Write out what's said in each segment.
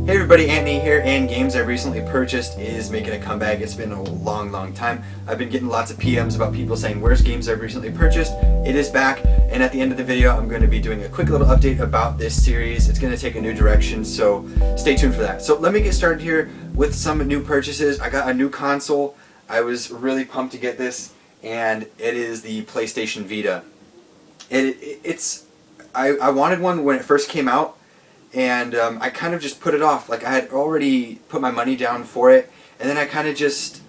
Hey everybody, Antnie here, and games I've recently purchased is making a comeback. It's been a long time. I've been getting lots of PMs about people saying, where's games I've recently purchased? It is back, and at the end of the video I'm going to be doing a quick little update about this series. It's going to take a new direction, so stay tuned for that. So let me get started here with some new purchases. I got a new console. I was really pumped to get this, and it is the PlayStation Vita. I wanted one when it first came out, and I kind of just put it off. Like, I had already put my money down for it, and then I kind of just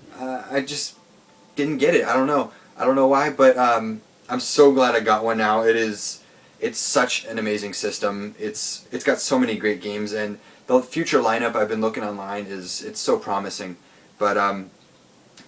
didn't get it. I don't know why, but I'm so glad I got one now. It's such an amazing system. It's got so many great games, and the future lineup I've been looking online it's so promising. But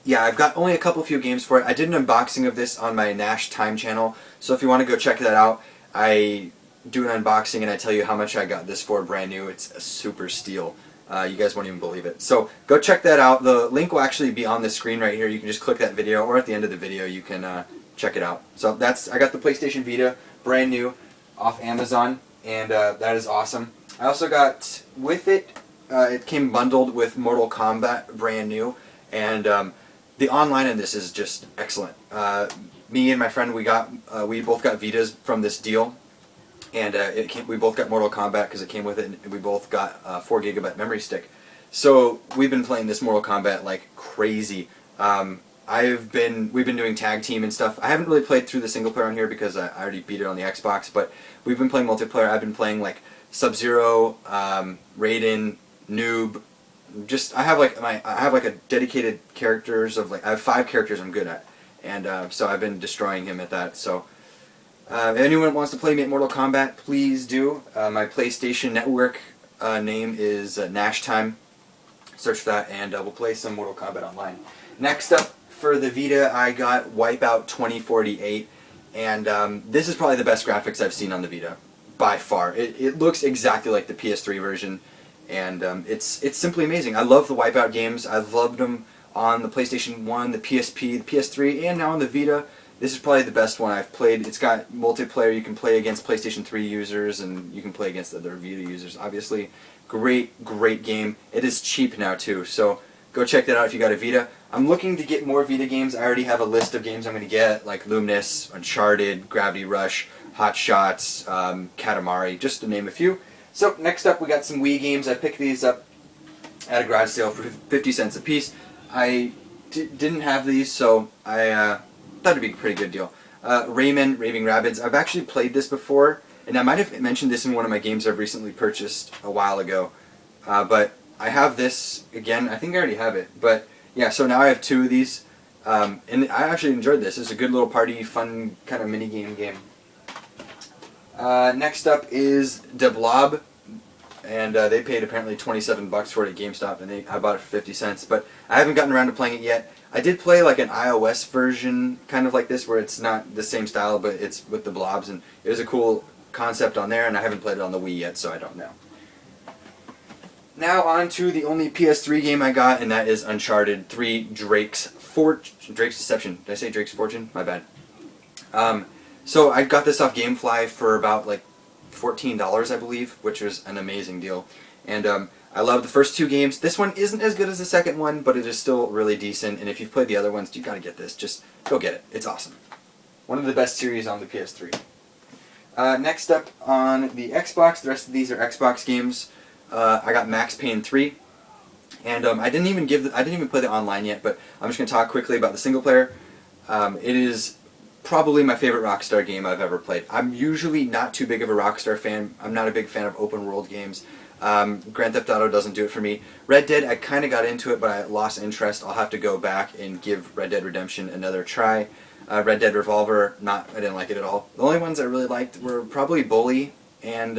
yeah, I've got only a few games for it. I did an unboxing of this on my Nash Time channel, so if you want to go check that out, I do an unboxing and I tell you how much I got this for brand new. It's a super steal. You guys won't even believe it. So go check that out. The link will actually be on the screen right here. You can just click that video, or at the end of the video you can check it out. So I got the PlayStation Vita brand new off Amazon, and that is awesome. I also got with it, it came bundled with Mortal Kombat brand new, and the online in this is just excellent. Me and my friend, we both got Vitas from this deal. And we both got Mortal Kombat because it came with it, and we both got a 4 GB memory stick. So we've been playing this Mortal Kombat like crazy. We've been doing tag team and stuff. I haven't really played through the single player on here because I already beat it on the Xbox, but we've been playing multiplayer. I've been playing like Sub-Zero, Raiden, Noob. I have like a dedicated characters of I have 5 characters I'm good at, and so I've been destroying him at that. So. If anyone wants to play me at Mortal Kombat, please do. My PlayStation Network name is Nash Time. Search for that, and we'll play some Mortal Kombat online. Next up for the Vita, I got Wipeout 2048, and this is probably the best graphics I've seen on the Vita, by far. It looks exactly like the PS3 version, and it's simply amazing. I love the Wipeout games. I've loved them on the PlayStation 1, the PSP, the PS3, and now on the Vita. This is probably the best one I've played. It's got multiplayer. You can play against PlayStation 3 users, and you can play against other Vita users. Obviously, great game. It is cheap now too, so go check that out if you got a Vita. I'm looking to get more Vita games. I already have a list of games I'm going to get, like Luminous, Uncharted, Gravity Rush, Hot Shots, Katamari, just to name a few. So next up, we got some Wii games. I picked these up at a garage sale for 50 cents a piece. I didn't have these, so I thought it'd be a pretty good deal. Rayman, Raving Rabbids. I've actually played this before, and I might have mentioned this in one of my games I've recently purchased a while ago. But I have this again. I think I already have it. But yeah, so now I have 2 of these, and I actually enjoyed this. It's a good little party, fun kind of mini game. Next up is The Blob, and they paid apparently $27 for it at GameStop, and I bought it for 50 cents. But I haven't gotten around to playing it yet. I did play like an iOS version, kind of like this, where it's not the same style, but it's with the blobs, and it was a cool concept on there, and I haven't played it on the Wii yet, so I don't know. Now on to the only PS3 game I got, and that is Uncharted 3 Drake's Deception. Did I say Drake's Fortune? My bad. So I got this off GameFly for about like $14, I believe, which was an amazing deal. And I love the first 2 games. This one isn't as good as the second one, but it is still really decent. And if you've played the other ones, you gotta get this. Just go get it. It's awesome. One of the best series on the PS3. Next up on the Xbox, the rest of these are Xbox games. I got Max Payne 3, and I didn't even play the online yet, but I'm just gonna talk quickly about the single player. It is probably my favorite Rockstar game I've ever played. I'm usually not too big of a Rockstar fan. I'm not a big fan of open world games. Grand Theft Auto doesn't do it for me. Red Dead, I kind of got into it, but I lost interest. I'll have to go back and give Red Dead Redemption another try. Red Dead Revolver, I didn't like it at all. The only ones I really liked were probably Bully and,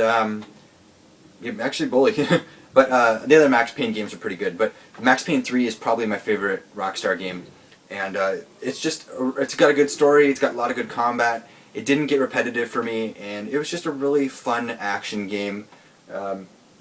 actually Bully. But the other Max Payne games are pretty good. But Max Payne 3 is probably my favorite Rockstar game. And it's got a good story, it's got a lot of good combat. It didn't get repetitive for me, and it was just a really fun action game.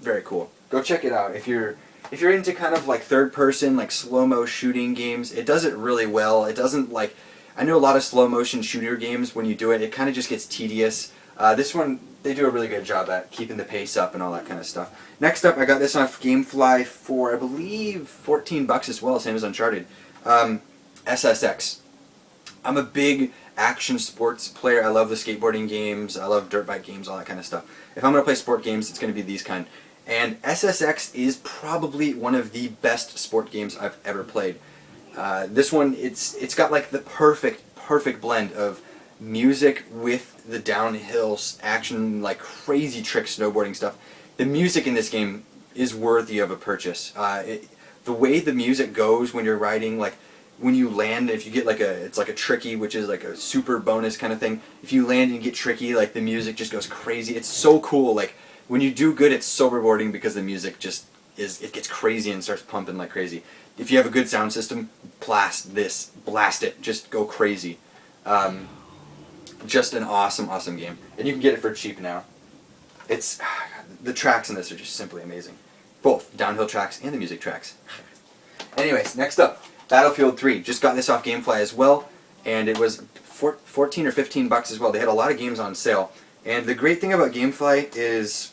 Very cool. Go check it out. If you're into kind of like third person, like slow-mo shooting games, it does it really well. It doesn't like, I know a lot of slow motion shooter games, when you do it, it kind of just gets tedious. This one, they do a really good job at keeping the pace up and all that kind of stuff. Next up, I got this off GameFly for, I believe, 14 bucks as well, same as Uncharted. SSX. I'm a big action sports player. I love the skateboarding games. I love dirt bike games, all that kind of stuff. If I'm going to play sport games, it's going to be these kind. And SSX is probably one of the best sport games I've ever played. This one, it's got like the perfect blend of music with the downhill action, like crazy trick snowboarding stuff. The music in this game is worthy of a purchase. The way the music goes when you're riding, like when you land, if you get like it's like a tricky, which is like a super bonus kind of thing. If you land and get tricky, like the music just goes crazy. It's so cool. Like when you do good, it's so rewarding because the music just it gets crazy and starts pumping like crazy. If you have a good sound system, blast it, just go crazy. Just an awesome game, and you can get it for cheap now. It's the tracks in this are just simply amazing, both downhill tracks and the music tracks. Anyways, next up, Battlefield 3. Just got this off GameFly as well, and it was 14 or 15 bucks as well. They had a lot of games on sale, and the great thing about GameFly is,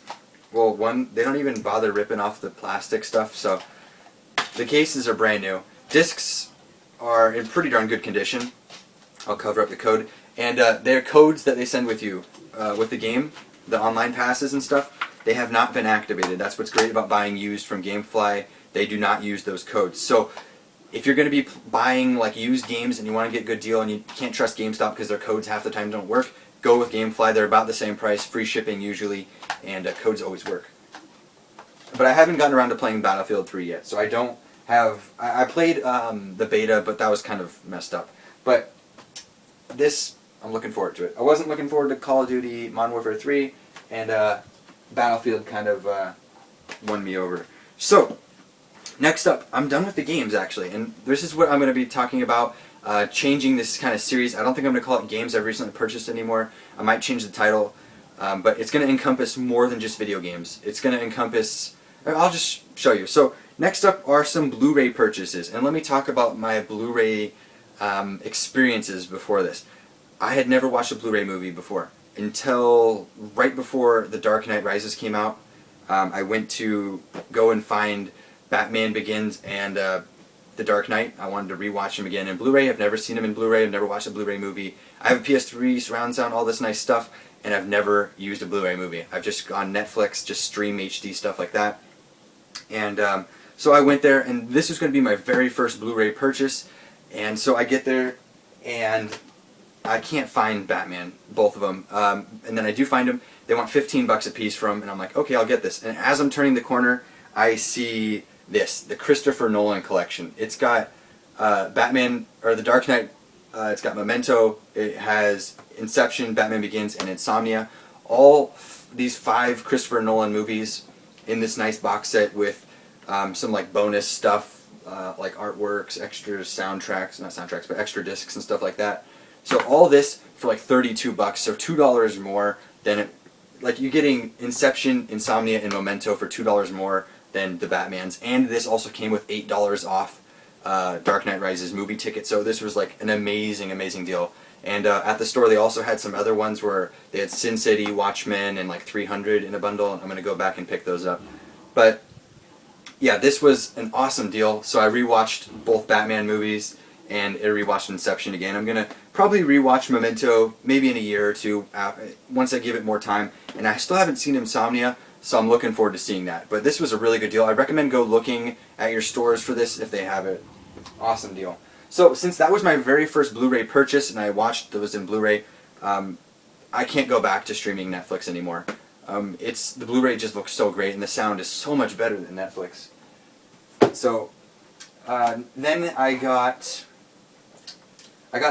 well, one, they don't even bother ripping off the plastic stuff, so the cases are brand new. Discs are in pretty darn good condition. I'll cover up the code. And their codes that they send with you, with the game, the online passes and stuff, they have not been activated. That's what's great about buying used from GameFly. They do not use those codes. So if you're going to be buying like used games and you want to get a good deal and you can't trust GameStop because their codes half the time don't work, go with GameFly. They're about the same price, free shipping usually, and codes always work. But I haven't gotten around to playing Battlefield 3 yet, so I don't have... I played the beta, but that was kind of messed up. But this... I'm looking forward to it. I wasn't looking forward to Call of Duty Modern Warfare 3, and Battlefield kind of won me over. So, next up, I'm done with the games actually, and this is what I'm going to be talking about, changing this kind of series. I don't think I'm going to call it games I've recently purchased anymore. I might change the title, but it's going to encompass more than just video games. It's going to encompass... I'll just show you. So, next up are some Blu-ray purchases, and let me talk about my Blu-ray experiences before this. I had never watched a Blu-ray movie before until right before The Dark Knight Rises came out. I went to go and find Batman Begins and The Dark Knight. I wanted to rewatch them again in Blu-ray. I've never seen them in Blu-ray. I've never watched a Blu-ray movie. I have a PS3, surround sound, all this nice stuff, and I've never used a Blu-ray movie. I've just gone Netflix, just stream HD stuff like that. And so I went there, and this was going to be my very first Blu-ray purchase. And so I get there, and I can't find Batman, both of them, and then I do find them. They want 15 bucks a piece from, and I'm like, okay, I'll get this. And as I'm turning the corner, I see this, the Christopher Nolan collection. It's got Batman, or The Dark Knight, it's got Memento, it has Inception, Batman Begins, and Insomnia. All these 5 Christopher Nolan movies in this nice box set with some like bonus stuff, like artworks, extra soundtracks, not soundtracks, but extra discs and stuff like that. So all this for like 32 bucks, so $2 more than it, like you're getting Inception, Insomnia, and Memento for $2 more than the Batmans. And this also came with $8 off Dark Knight Rises movie ticket, so this was like an amazing deal. And at the store they also had some other ones where they had Sin City, Watchmen, and like 300 in a bundle. I'm going to go back and pick those up. But yeah, this was an awesome deal, so I rewatched both Batman movies and I rewatched Inception again. I'm going to probably rewatch Memento maybe in a year or two once I give it more time. And I still haven't seen Insomnia, so I'm looking forward to seeing that. But this was a really good deal. I recommend go looking at your stores for this if they have it. Awesome deal. So since that was my very first Blu-ray purchase and I watched those in Blu-ray, I can't go back to streaming Netflix anymore. The Blu-ray just looks so great and the sound is so much better than Netflix. So then I got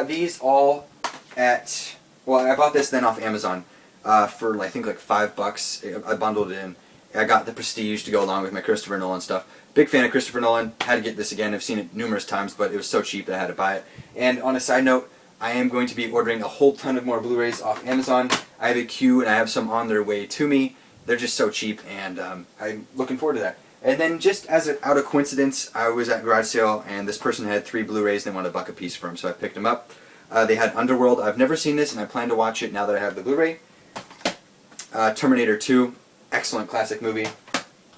these all at, well, I bought this then off Amazon for I think like $5. I bundled it in. I got the Prestige to go along with my Christopher Nolan stuff. Big fan of Christopher Nolan. Had to get this again. I've seen it numerous times, but it was so cheap that I had to buy it. And on a side note, I am going to be ordering a whole ton of more Blu-rays off Amazon. I have a queue and I have some on their way to me. They're just so cheap, and I'm looking forward to that. And then just as out of coincidence, I was at garage sale and this person had 3 Blu-rays and they wanted $1 a piece for them, so I picked them up. They had Underworld. I've never seen this and I plan to watch it now that I have the Blu-ray. Terminator 2, excellent classic movie,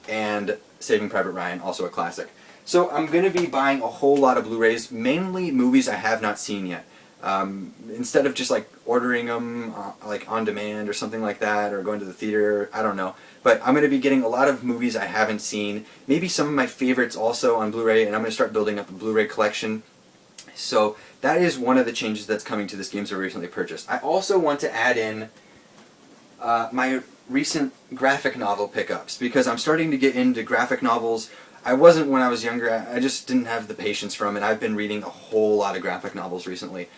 and Saving Private Ryan, also a classic. So I'm going to be buying a whole lot of Blu-rays, mainly movies I have not seen yet. Instead of just like ordering them like on demand or something like that, or going to the theater, I don't know. But I'm going to be getting a lot of movies I haven't seen, maybe some of my favorites also on Blu-ray, and I'm going to start building up a Blu-ray collection. So that is one of the changes that's coming to this games I recently purchased. I also want to add in my recent graphic novel pickups, because I'm starting to get into graphic novels. I wasn't when I was younger. I just didn't have the patience from it. I've been reading a whole lot of graphic novels recently.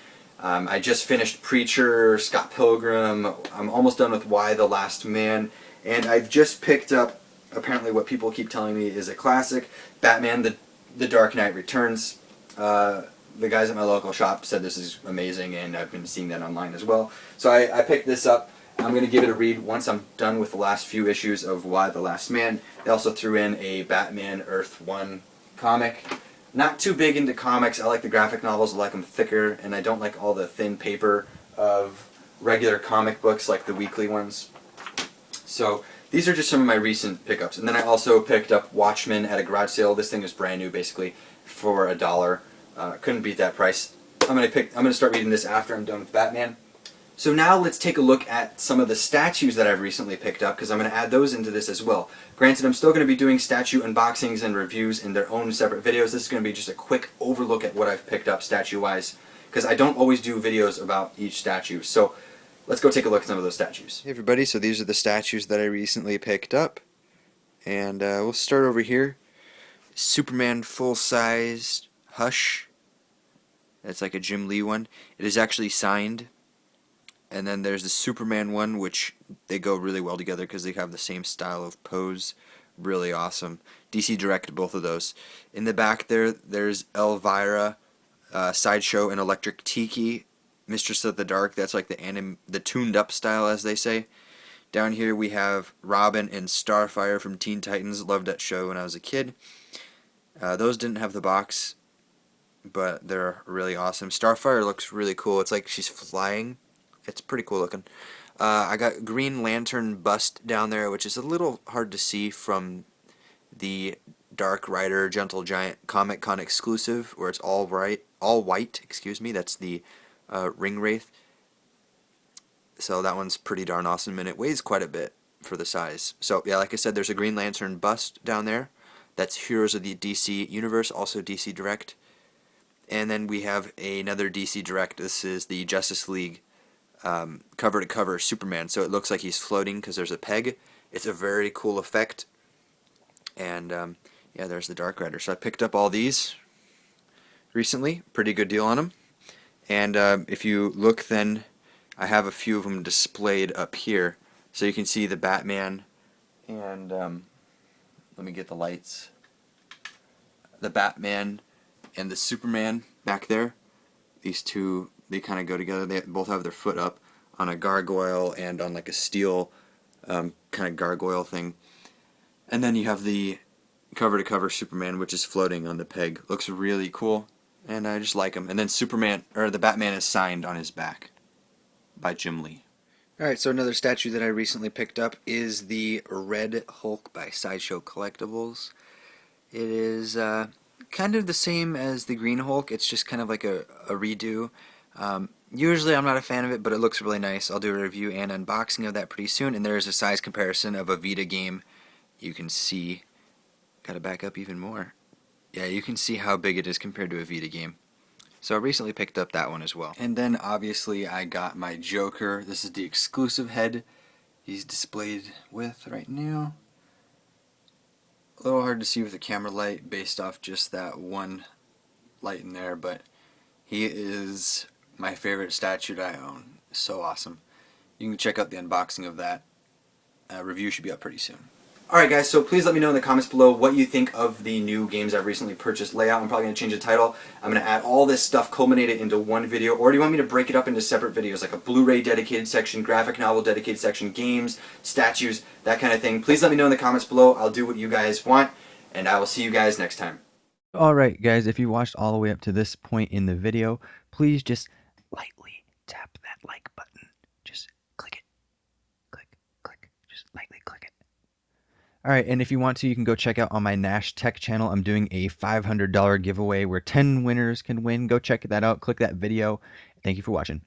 I just finished Preacher, Scott Pilgrim. I'm almost done with Y: The Last Man. And I've just picked up, apparently what people keep telling me is a classic, Batman: The Dark Knight Returns. The guys at my local shop said this is amazing, and I've been seeing that online as well. So I picked this up. I'm going to give it a read once I'm done with the last few issues of Y: The Last Man. They also threw in a Batman Earth 1 comic. Not too big into comics. I like the graphic novels. I like them thicker, and I don't like all the thin paper of regular comic books like the weekly ones. So these are just some of my recent pickups. And then I also picked up Watchmen at a garage sale. This thing is brand new, basically, for $1. Couldn't beat that price. I'm gonna start reading this after I'm done with Batman. So now let's take a look at some of the statues that I've recently picked up, because I'm going to add those into this as well. Granted, I'm still going to be doing statue unboxings and reviews in their own separate videos. This is going to be just a quick overlook at what I've picked up statue-wise, because I don't always do videos about each statue. So let's go take a look at some of those statues. Hey everybody, so these are the statues that I recently picked up. And we'll start over here. Superman full-sized Hush. That's like a Jim Lee one. It is actually signed. And then there's the Superman one, which they go really well together because they have the same style of pose. Really awesome. DC Direct, both of those. In the back there's Elvira, Sideshow, and Electric Tiki, Mistress of the Dark. That's like the tuned up style, as they say. Down here we have Robin and Starfire from Teen Titans. Loved that show when I was a kid. Those didn't have the box, but they're really awesome. Starfire looks really cool. It's like she's flying. It's pretty cool looking. I got Green Lantern bust down there, which is a little hard to see from the Dark Rider Gentle Giant Comic Con exclusive, where it's all white. Excuse me. That's the Ring Wraith. So that one's pretty darn awesome, and it weighs quite a bit for the size. So yeah, like I said, there's a Green Lantern bust down there. That's Heroes of the DC Universe, also DC Direct. And then we have another DC Direct. This is the Justice League cover-to-cover Superman, so it looks like he's floating because there's a peg. It's a very cool effect. And yeah, there's the Dark Rider. So I picked up all these recently. Pretty good deal on them. And if you look, then I have a few of them displayed up here. So you can see the Batman and let me get the lights. The Batman and the Superman back there. These two, they kind of go together. They both have their foot up on a gargoyle and on like a steel kind of gargoyle thing. And then you have the cover-to-cover Superman, which is floating on the peg. Looks really cool, and I just like him. And then the Batman is signed on his back by Jim Lee. Alright, so another statue that I recently picked up is the Red Hulk by Sideshow Collectibles. It is kind of the same as the Green Hulk. It's just kind of like a redo. Usually I'm not a fan of it, but it looks really nice. I'll do a review and unboxing of that pretty soon. And there's a size comparison of a Vita game. You can see, gotta back up even more. Yeah, you can see how big it is compared to a Vita game. So I recently picked up that one as well. And then obviously I got my Joker. This is the exclusive head he's displayed with right now. A little hard to see with the camera light based off just that one light in there, but he is my favorite statue that I own. So awesome. You can check out the unboxing of that. Review should be up pretty soon. Alright guys, so please let me know in the comments below what you think of the new games I've recently purchased layout. I'm probably going to change the title. I'm going to add all this stuff culminated into one video, or do you want me to break it up into separate videos, like a Blu-ray dedicated section, graphic novel dedicated section, games, statues, that kind of thing. Please let me know in the comments below. I'll do what you guys want, and I will see you guys next time. Alright guys, if you watched all the way up to this point in the video, please just lightly tap that like button. Just click it. Click, click. All right, and if you want to, you can go check out on my Nash Tech channel. I'm doing a $500 giveaway where 10 winners can win. Go check that out. Click that video. Thank you for watching.